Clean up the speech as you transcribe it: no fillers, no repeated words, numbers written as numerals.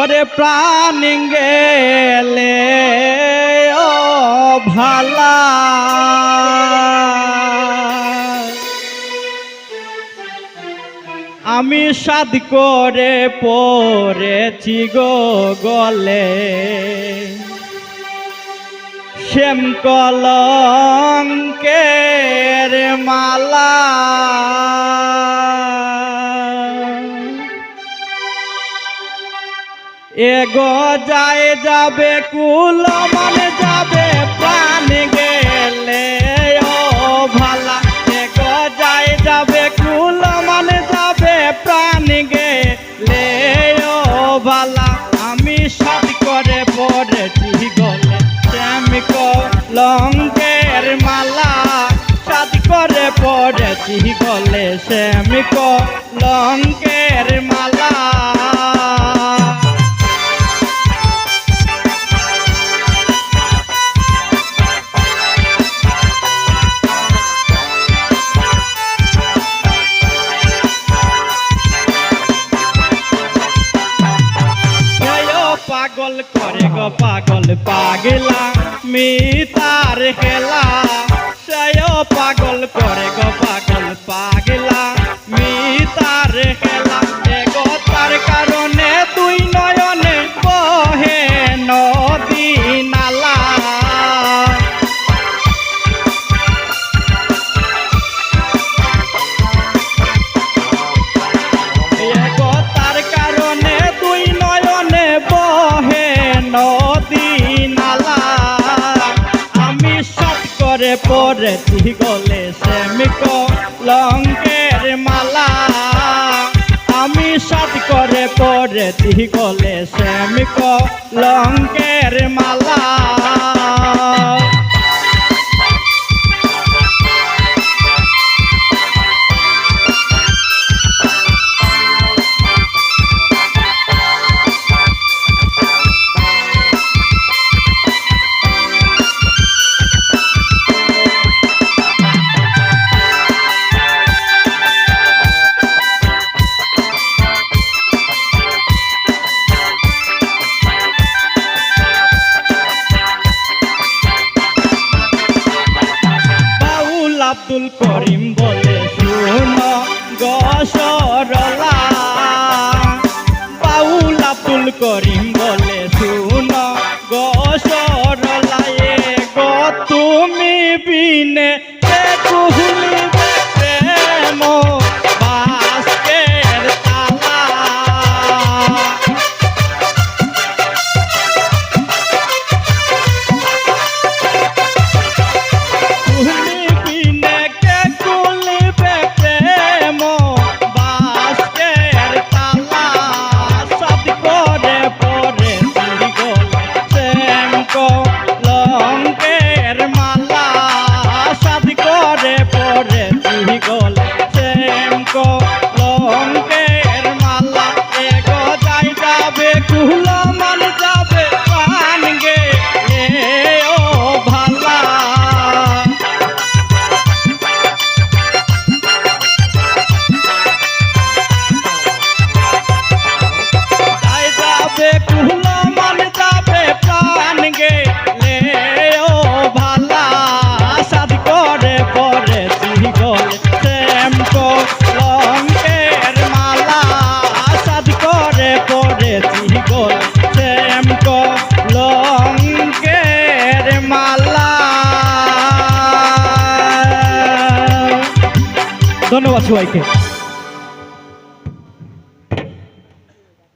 ওরে প্রাণ গেলে ও ভালা আমি সাদ করে পড়েছি গো গলে শ্যাম কলঙ্কের মালা এগো যায় যাবে কুল মানে যাবে প্রাণ গেলে ও ভালা এগো যায় যাবে কুল মানে যাবে প্রাণ গেলে ও ভালা আমি সাদ করে পড়েছি গলে শ্যাম কলঙ্কের মালা সাদ করে পড়েছি গলে শ্যাম কলঙ্কের মালা পাগল করে গো পাগল পাগলা মিতার খেলা সেও পাগল করে গো পাগল পাগলা মিতার খেলা গো তার কারণে দুই নয়নে বহে নদী নালা তার কারণে দুই নয়নে বহে নদী নালা আমি সাত করে পড়েছি গলে শ্যাম কলঙ্কের মালা আমি সাত করে পড়েছি গলে শ্যাম কলঙ্কের মালা আব্দুল করিম বলে শুনো গো সরলা বাউল আব্দুল করিম বলে শুনো গো সরলা গো তুমি বিনে কুহুলিবে প্রেম বাস্কের তালা কলঙ্কের মালা এগো যাই যাবে কুল মান যাবে প্রাণ গেলে ও ভালা যাই যাবে কুল মান যাবে প্রাণ গেলে ও ভালা সাদ করে পড়েছি গলে শ্যাম কলঙ্কের মালা সাদ করে পড়েছি গলে শ্যাম কলঙ্কের মালা। ধন্যবাদ সবাইকে।